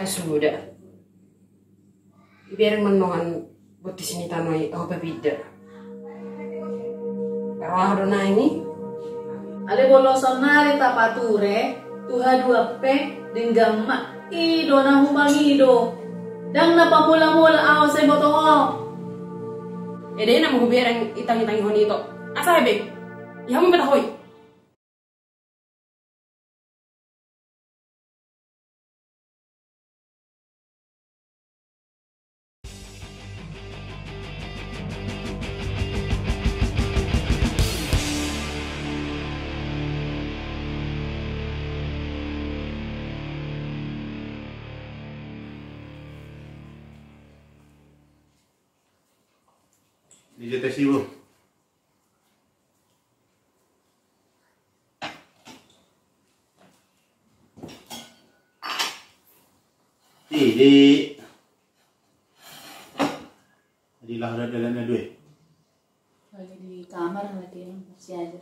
sudah. Biar menongan buat di sini tanoi aku berbeda. Kalau ada ini, ale bolosan nari tapature, tuha dua pe dengan mak ido na humang ido, dan napamula-mula awas sa botongo. Ede na mo biar yang itang-itang honi ito. Asa hebe? Ihamu betahoy. Di Tesibo. Di lahir dalamnya dua. Lagi di kamar lagi masih aja.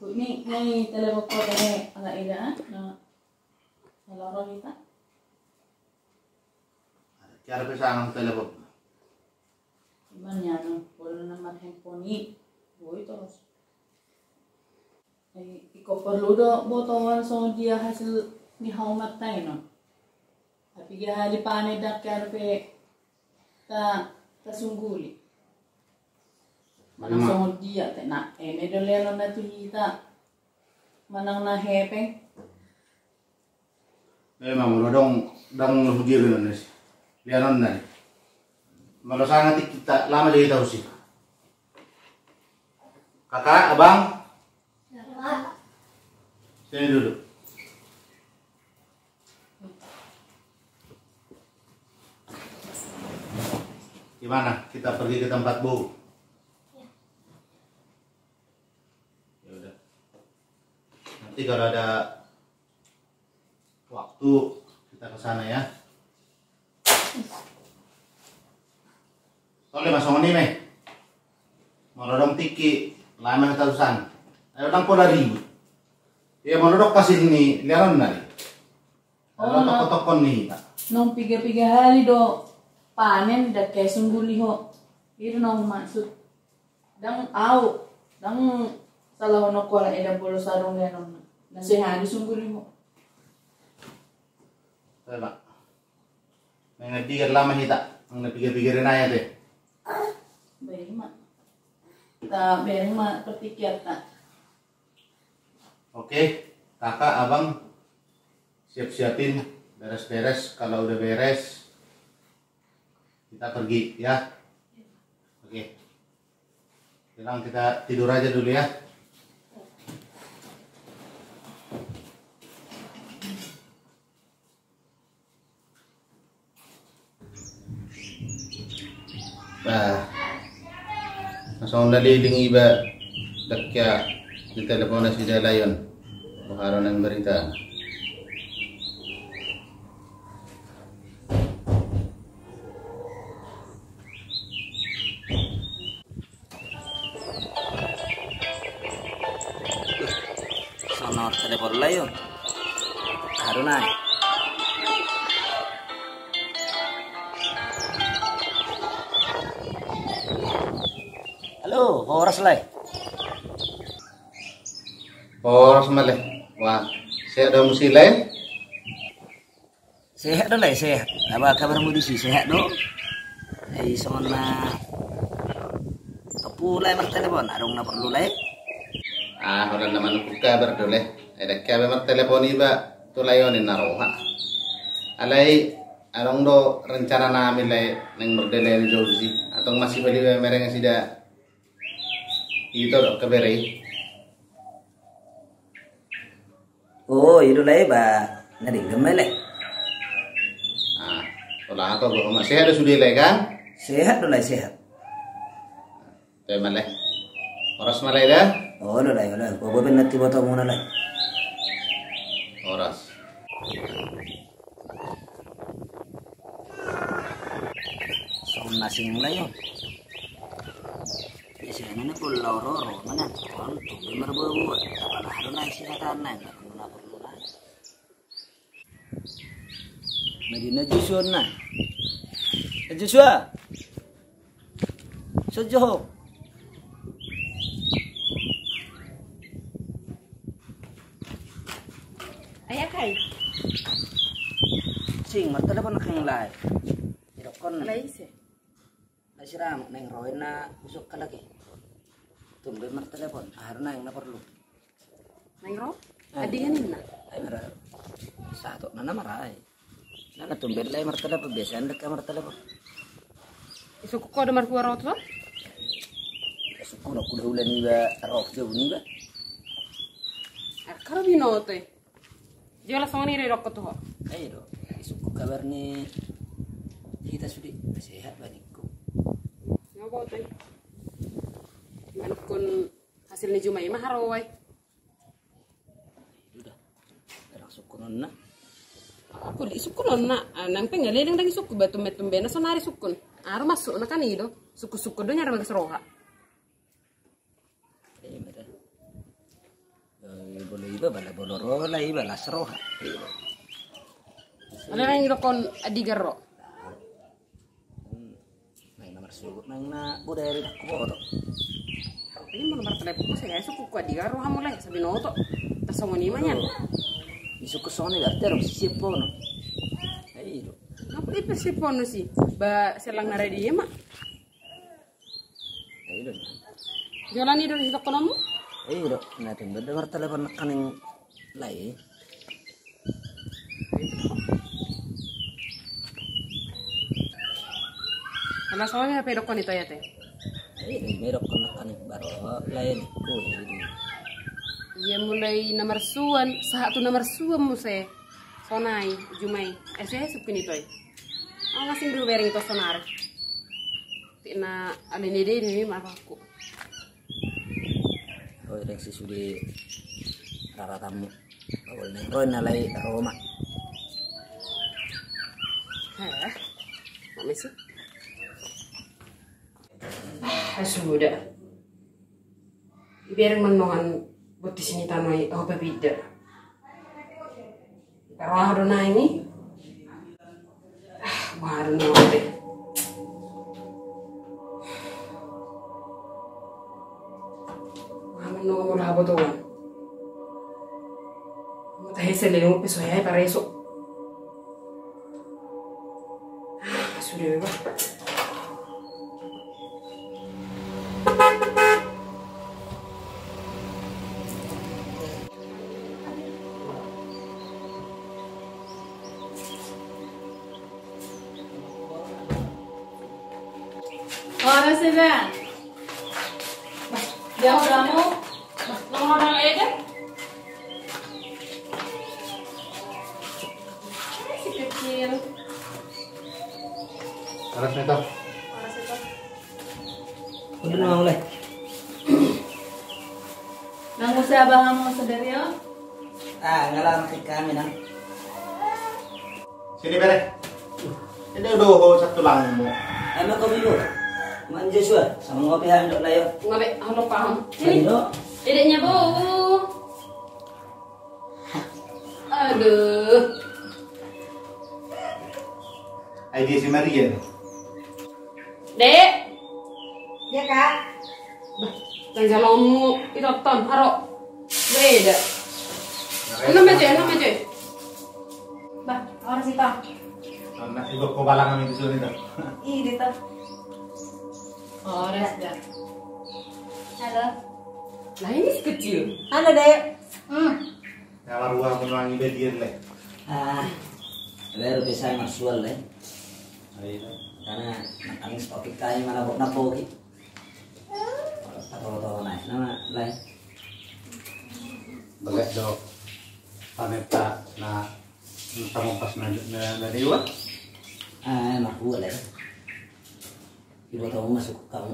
Ini telepon ini agak ida na nalaro kita. Cara pesangan telepon. Gimana ya no? Boleh nomor handphone ini, boy terus. Iko perlu do botongan so dia hasil ni haumat tayo no. Tapi dia hali pane dak karpe ta sungguli. Manang so dia na medolelo na tuhita. Manang na hepeng. Memang dong dang hujir nih. Lianan nih. Malah sangat kita lama jadi tahu sih. Kakak, abang. Sini dulu. Gimana? Kita pergi ke tempat Bu. Ya udah. Nanti kalau ada waktu kita ke sana ya. Soalnya Mas Ongoni meh. Mau tiki lama terusan. Ayo orang pola ribut. Ya mau kasih ini liaran nari. Kalau toko-toko nih Pak. Nung piga-piga hari do panen dak kayak sungguli ho. Itu nung maksud. Dang au, dang salah ono kola edam bolo sarung ya nung. Nasihani sungguli ho. Saya Pak. Mengerti lama hita. Mengerti-pikirin aja deh. Baik mak. Ta bereng mak pertikir tak. Oke, kakak, abang siap-siapin beres-beres. Kalau udah beres kita pergi ya. Oke. Sekarang kita tidur aja dulu ya. Nah, masang naliling iba dakya di telepon na si Dalayon. Bukaron ng berita. Sonor telepon Layon. Harunay. Halo, oras lay. Oras malay. Wah, saya ada musilay. Sehat do lay, sehat. Apa kabar mo disi? Sehat do? Ay songon na kapulay mak telepon. Arong na perlu lay. Wala naman ang kabar dole. Ada kabar mak telepon iba tulayonin naroha. Alay, arong do rencana namin lay nang merdele ni Josie. Atong masih bali mereng sida ito do kabere. Oh, itu lay ba ngadi gemel lay. Wala ako ba sehat sudah lay kan? Sehat do lay, sehat. Tayo malay. Oras malay dah? Oh, lo lay, lo. Bobo pinati boto muna lay. Oras. So nasing layo. Biasanya na po loro mana kon tuloy marbuo. Kapag harunay sila tanay, na perlu lay. Medina Joshua na. Joshua. Sojo. Ayah kai. Sing martelepon kang lai. Irokon Lai se. na siram neng roy na usok ka lagi. Tumbe martelepon harna yang na perlu. Nangro? Adingan na. Ay mara. Satu na maray. Na tumbe lai martelepon biasa ndak ka martelepon. Isu ko ada marku rot lo? Suku na kudulan ni ba rok jauh ni ba. Karo binote. Dia langsung ni rok to. Ay do. Suku kabar ni kita sudah sehat banyakku. Ngabo to. Man kun hasil ni Jumai mah haroy. Sudah. Terang suku nonna. Aku di sukun na nang pengalileng dagi suku batu metumbe na sonari sukun. Aro masuk na kanido. Suku-suku do nyara magseroha. Boleh iba bala boloro la iba la seroha. Ala nang ilokon adigaro. Nang nomor sugut nang na budaya dak ko to. Ini mau nomor telepon ko saya suku ko adigaro hamulai sabi noto. Tasongoni manyan. Isu ko sone da terus sipo no. Ai do. Apa ipa si pono si? Ba selang nare dia mak. Ai do. Jalan itu di konomu? Ai do. Na tumbe dengar telepon kaning lai. Ala soalnya pedok kon itu ya teh. Ai merok kaning baro lain ko ini. Iya mulai nomor suan, satu nomor suan muse. Sonai, Jumai. Saya supin itu. Oh ngasih dulu bering to sonar. Tina alini deh ini mah aku. Oh yang si sudi rara tamu. Awal neng roy nalai Roma. Hah? Mami sih. Sudah. Biar menongan buat di sini tanoi apa beda. Pero ada na ini. Baru nanti. Kamu nunggu labo tuh. Kamu tahu seleng peso ya para esok. Sudah bebas. Ora sih bang. Jam kamu Nomor orang aja. Si kecil. Aras nito. Udah mau leh. nang usaha kamu sendiri yo? Ngalang kami nang. Sini bere. Ini udah satu langmu. Ano ko bigo? Man Joshua, sama ngopi ha ndok layo. Ngabe, ano paham? Ini Ini, do. dedeknya bau. Aduh. Idea si Maria. Dek. Ya kak, Yang jalommu itu ton, haro. Beda. Enam aja. bah, orang sih toh. Nah, ibu ko balangan itu nito. Ih, dito. Ora dah. Halo. Lah ini si kecil. Halo dek. Kalau ruang menwangi bedian leh. Lero bisa masual leh. Ayo. Karena nangis oke kai mana kok napoki. Atau naik nama lain. Boleh do. Paneta na tamu pas na dewa. Enak gua leh. Ibu tahu masuk kamu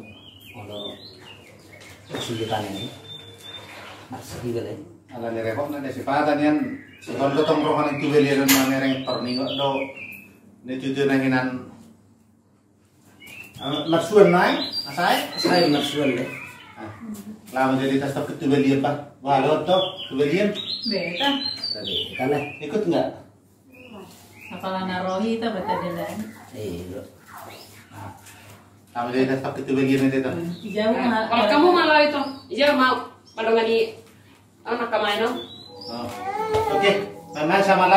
kalau kesulitan ini. Masuk juga leh. Ala ni repot na desipatan yan. Si Kondo tongkrongan itu belian mangereng torningo do. Ni tutu nanginan. Marsuan naik, asai. Saya masual leh. Lama jadi tas tak ketu belian pak. Walau to, tu belian. Beta. Tapi kan leh. Ikut enggak? Apalah narohi itu bertadaan. Iya. Kamu jadi tak itu bagian itu. Jauh Kalau kamu malah itu, mau padongan di anak kamain dong. Oh. Oke, Mama sama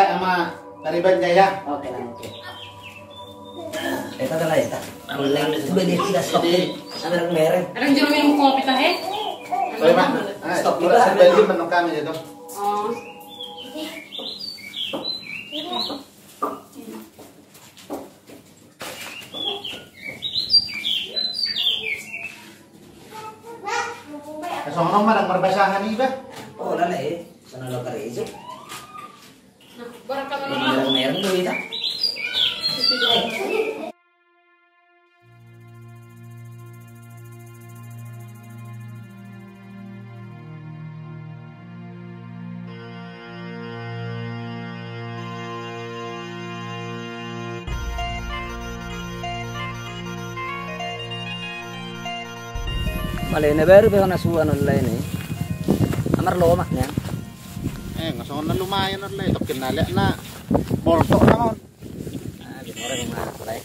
Taliban Jaya. Oke lah, oke. Eta lah eta. Mulai sudah dia tidak stop ini. Ada mereng. Ada yang jeruk minum kopi tah Boleh, Pak. Stop Kita juga. sebelum menukar gitu. Oh. Kasong marang marbasahan iba. Oh, lala eh. Sana lo kare iso. Nah, barang kamu Mereng mereng tuh kita. Malene baru be nasuan online eh. Amar lo maknya. Ngasong na lumayan na lang. Ito kinala na. Bolso naman. Ah, binora yung mga kulay.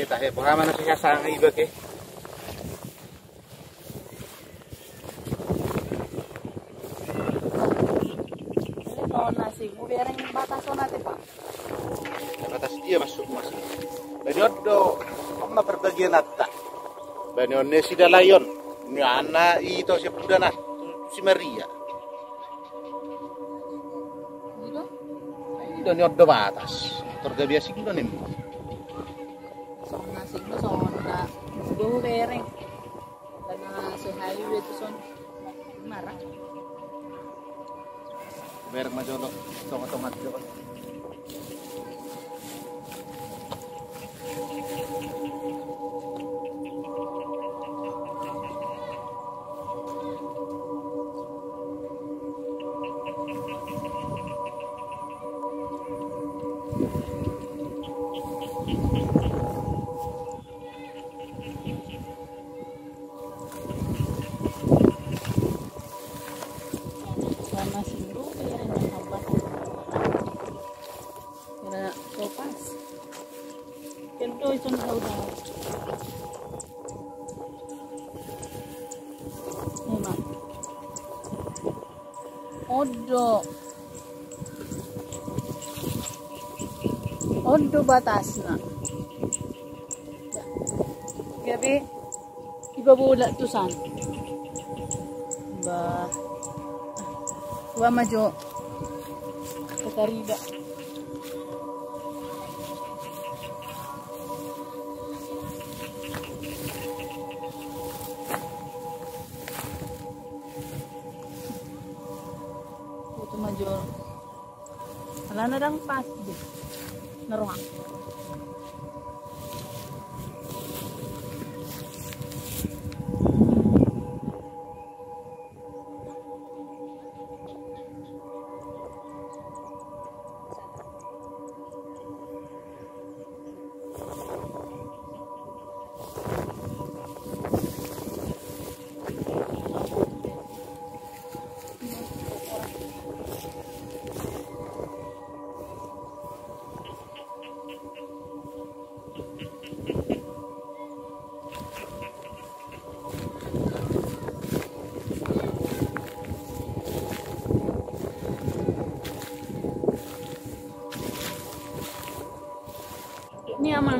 Tahe. Baka man na siya sa iba ke. Kalau nasi, mau biarin batasan nanti Pak. Atas dia masuk. Benyodo. Kama perbagian atta. Benyone si dalayon. Ni ana ito si pudana. Si Maria. Dan nyodo batas. Tergabiasi kita nih. Kalau nasi itu soalnya jauh bereng. Karena sehayu itu son marah. Biar majolo sama tomat juga. Nasi itu biarin apa? Kira sopas. Kento itu udah. Memang. Odo batasna. Ya. Gabi ibabulat tusan. Ba Wa majo Katarida. Itu majo. Ala na dang pas di. Naruhang. Ini aman.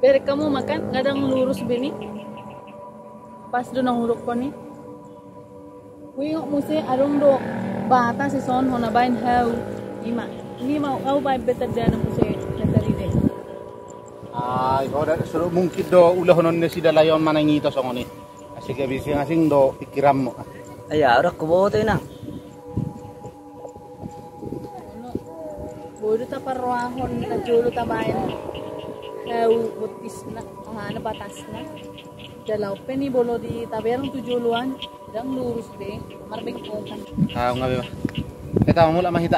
Biar kamu makan, kadang lurus bini. Pas do nahuruk ko ni. Wiyok mo si arong do bata si son hona bain hau. Ima. Ini mau kau bain betar dana mo si natari de. Ikaw dah suruh mungkin do ulah honon si dalayon mana ngito songoni. Asik abis ngasing do pikiran mo. Aya, ora kuboto na. Bodo ta parwahon na julo ta bain. Hau butis na. Ang batas na. Dalaw peni bolo di taberang tujuluan. Dang lurus be. Marbing ko kan. Ngabe ba. Kita mula mahita.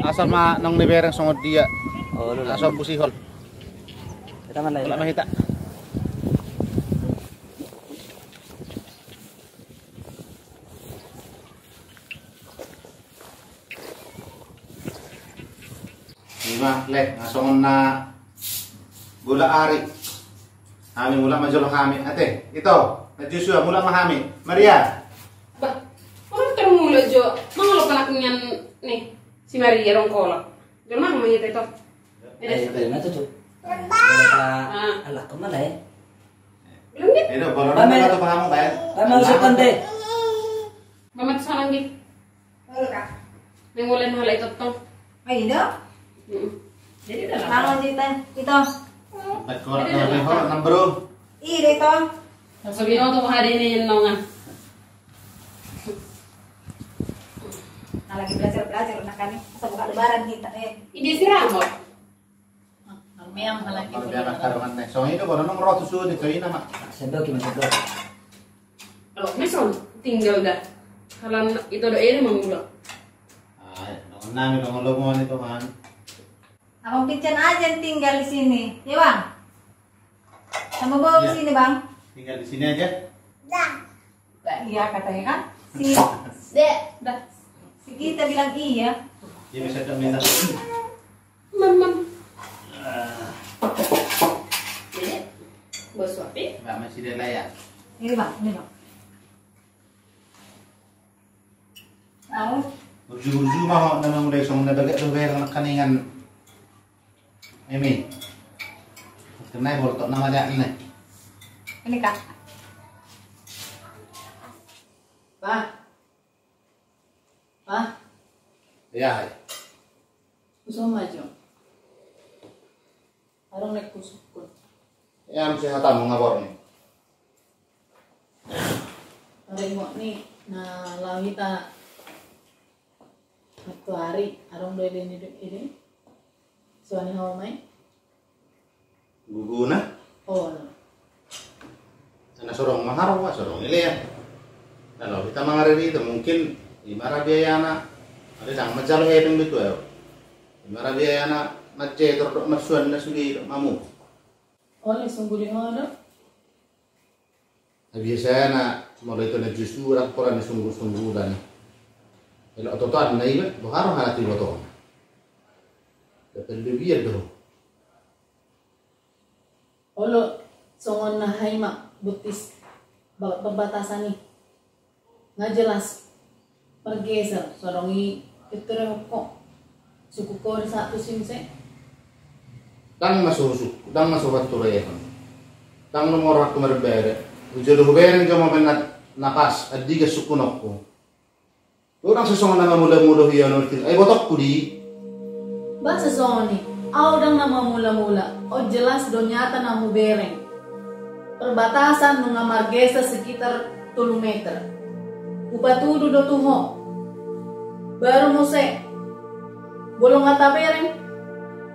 Asal ma nang nibereng songod dia. Oh, lula. Asal busihol. Kita man Wala lain. mahita. Ima lek ngasongon na gula ari. Kami mula majolo kami. Ate, ito. Na Joshua mula mahami. Maria. Bah, orang termula jo. Mga lo panaknya nih si Maria rong kolak. Jangan mah mamanya itu. Kayo na to, Chok. Anak ko man eh. Bilang gitu. Ito, bolong na ito pa mo kaya. Ay, mausupan de. Mamat sana gitu. Halo kak. Nengulen hal itu tong. Ay, do. Jadi dah lah. Mangon dito. Dito. Nagkulat na rin ho, number. Dito. Sabihin mo to hari ini nongan. Nah, lagi belajar na kami. Sa buka lebaran kita Ide si Ramot. Miyang malaki Kalau dia karuan teh. So itu bolong nomor 100 dito ina mak. Sendo, kimasendo. Kalau meson tinggal dah. Kalau itu ada ini mangula. Ay, nung namin nung lumongan ito man. Abang Pinchan aja yang tinggal di sini. Ya, Bang? Sama bawa Iya. di sini, Bang. Tinggal di sini aja. Iya, katanya kan. Dah. Si kita bilang iya. Dia bisa tak minta. Mam. Jadi, bos suapi. Mbak masih dia layak. Ini, Bang. Ini, Bang. Tahu? Urju-urju mah namang mulai song na dagat ang kaningan. Emi. Kenai boltok nama dia ini. Ini, Kak. Pak. Pak, Ya. usah maju. Arong naik kusukun. Ya mesti hata mo ngabor ni. Arong mo ni na lawita satu hari arong doy din ini. Suani hawa mai. Guguna. Oh, no. Sana sorong maharo wa sorong ile ya. Kalau kita mangari itu mungkin imara biaya na ada sang majalo hedeng bitu ya. Imara biaya na macet terus masuan na sugi mamu. Oleh sungguh di mana? Biasanya na mulai itu na justru laporan sungguh-sungguh dan kalau ototan na iba baharo halati boto. Dapat lebih do. Olo songon na haima butis pembatasan nih. Nggak jelas pergeser sorongi itu kok suku ko satu simse. Dang masuk waktu rehan. Dang nomor aku merbere. Ujodoh bereng jama benat napas adiga suku nokku. Orang sesongan nama muda-muda hiya nortil. Botok kudi. Bahasa soni, audang nama mula-mula. Oh jelas do nyata namu bereng. Perbatasan nunga margesa sekitar 3 meter. Upatudu do tuho. Baru muse. Bolong ngata bereng.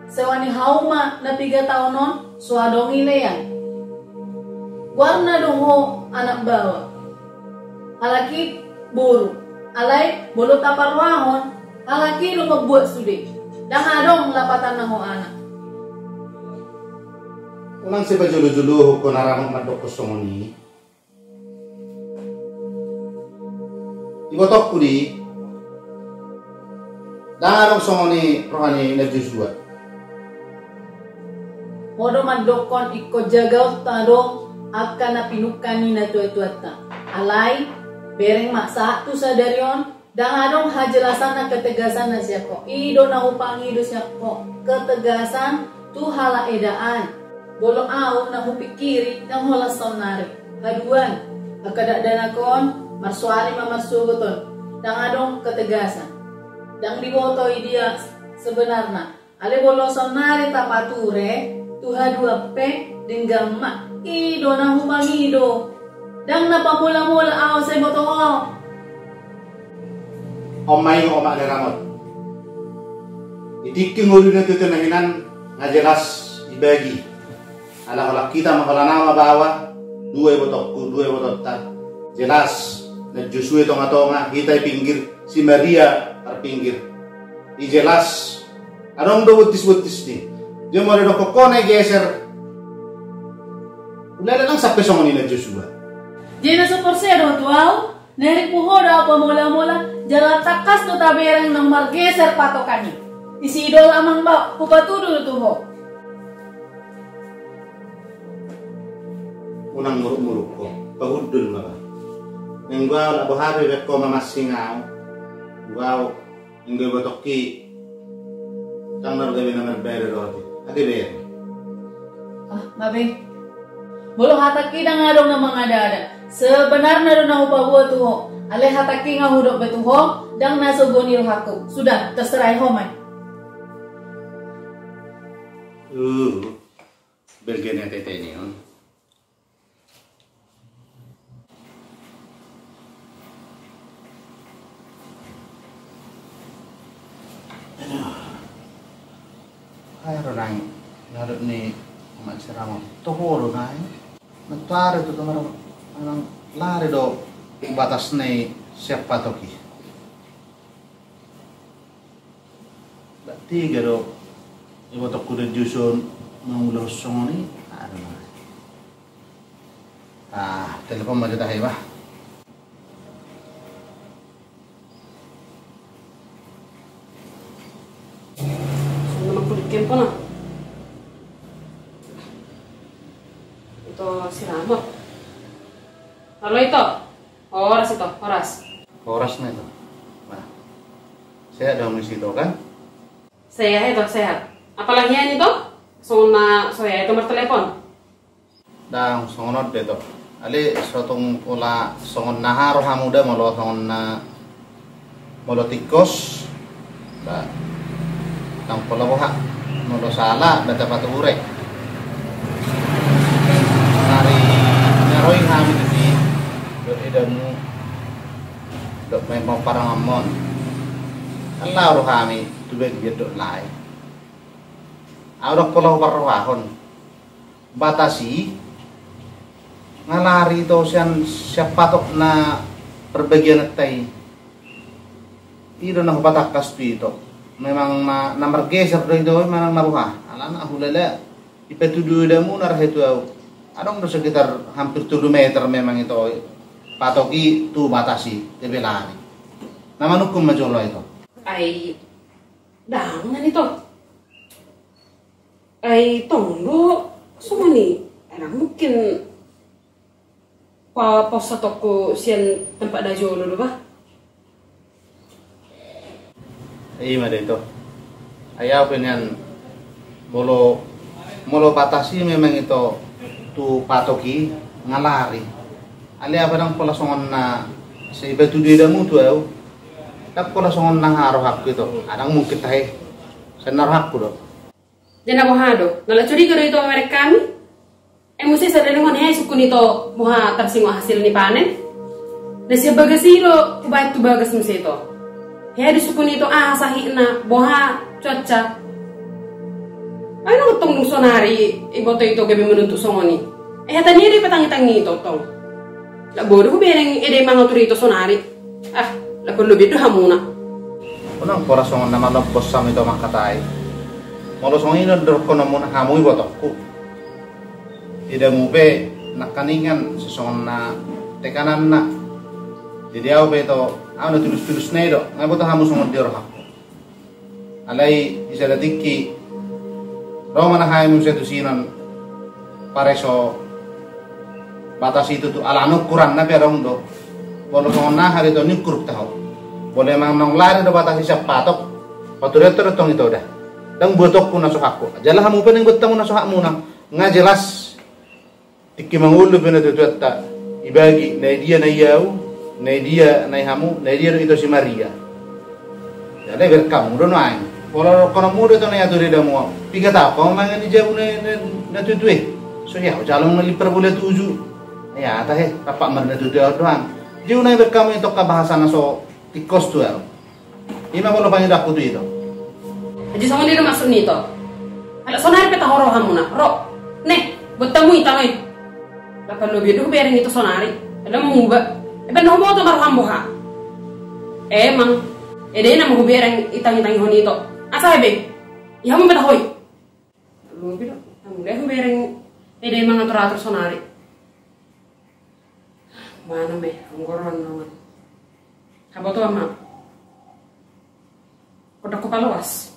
Sewani hauma na 3 tahunon suadong ileyan. Warna dongo anak bawa. Halaki buru. Alay bolo taparwahon. Halaki lo magbuat sude. Dang adong lapatan na ho anak. Unang si pajulu-julu ko naramang madok ko songoni. Ibotok kudi. Dang songoni rohani na Joshua. Modo mandokon iko jagaw tado akan na pinukani na tuwa-tuwata. Alay, bereng maksa tu sadarion, dang adong hajelasan na ketegasan na siya ko. Ido na upangi do siya ko. Ketegasan tu hala edaan. Bolo aw na upikiri dang hola sonari. Kaduan, akadakdanakon, marsuali mamarsugoton. Dang adong ketegasan. Dang diboto dia sebenarnya. Ale bolo sonari tapature. Tuha 2 pe dengan mak ido na humangido dang napamula-mula aw sa boto ko. Omay ng omak ramot. Idiking ulo na tuto na hinan nga jelas ibagi. Ala kita makalanama bawa 2 botok ta. Jelas na Joshua itong ato nga kita pinggir si Maria ar pinggir. I jelas anong do wutis ni. Dia mau ada kokone geser. Udah lang sa pesong ni na Joshua. Di na sa porsero tuaw, nari puho daw pamula-mula, jala takas no taberang ng margeser patokani. Isi idol amang ba, kupatu dulu tuh ho. Unang muruk-muruk ko, pahudul mo ba? Nang gwaw, abuhabi bet ko mamasingaw. Gwaw, nang gwaw botoki. Tang nargawi na marbere roti. Adi bere. Ah, ngabe. Bolo hataki na nga dong na mga dada. Sebenarnya rin ako pabuo tuh ho. Ale hataki nga hudok betu ho, dang nasugoni haku. Sudah, terserah ho man. Belgian yang tete ini on. Ay ronang narot ni magsiramo. Tohoro na eh. Nagtare to tomaro anang lari do batas na siapa toki. Tiga do ibu tok kuda jusun mengulos songoni ada mana. Telepon maju dah hebat. Kempo na. Ito si Ramot. Halo ito. Oras ito, oras. Oras na ito. Nah, sehat dong di situ kan? Sehat ito, sehat. Apalagi yan ito? So na saya itu bertelepon. Dang songonot dito. Ali sotong pula songon naharo hamuda molo songon na molo tikos. Ba. Tang pula boha. Molo sala bata pature. Nari naroy hamid di do edamu do memang parang amon. Allah rohami tubek gedok lai. Awak pula warwahon. Batasi ngalari to siapa tok na perbagian tay. Iro na batakas dito. Memang na margeser do itu memang naruha. Alana hulala ipetudu damu narhetu au. Adong do sekitar hampir 7 meter memang itu patoki tu batasi tebelani. Nama nukum majolo itu. Ay dangan ito. Ay tongdo semua nih. Enak mungkin pos toko sian tempat dajo dulu bah. Iya ada itu. Ayah pengen molo batasi memang itu tu patoki ngalari. Ali apa nang pola songon na si batu di damu tu au. Tak pola songon na haro hak itu. Adang mungkin tahe senar hakku do. Dan aku hado. Nala curiga itu mereka kami. Mesti sadar dengan sukun itu muha tersingo hasil ni panen. Dan siapa bagasiro tu bagas mesti itu. Di sukun itu sahina boha cuaca. Ay nang tong sonari iboto itu gabi menuntut songoni. Tani di petang-tangi itu tong. La bodoh bereng ede mangatur itu sonari. La perlu bidu hamuna. Unang pora songon nama lopos sam itu makatai. Molo songon ini dor kono mun hamu ibotokku. Ida mube nakaningan sesongon na tekanan na. Jadi aku beto na tulus nedo ngabo ta hamu songon dior hakku. Alai isa datiki Roma na hamu setu sinan pareso batas itu tu alano kurang na perong do. Bolo songon na hari to nikur tahu. Boleh mang nong lari do batas siap patok. Paturetor tong itu dah. Dang botok pun nasuh hakku. Jalah hamu peneng botamu nasuh hakmu na. Nga jelas tiki mangulu pena tu ta ibagi na dia na yau na dia na hamu na dia itu si Maria. Jadi berkam do naing. Kalau kono muda to na ya turi damu. Piga ta ko mangan di jauh na tutue. So ya jalan ngali per boleh 7. Ya ta he tapak marna tu doang. Jiu na berkam itu ka bahasa na so tikos tu ya. Ima bolo panyo dak tu itu. Aji sama dia masuk nito. Ala sonar peta horo hamuna. Ro. Ne, botamu itamai. La perlu bidu bereng itu sonari. Ada muba. Ben homo to mar hamboha. Emang ede na mo bereng itang-itang honi itu. Asa hebe. Ya mo peta hoy. Lu bidu. Kamu leh bereng ede mang atur sonari. Mana me, nggoron naman. Kaboto ama. Kodak ko palawas.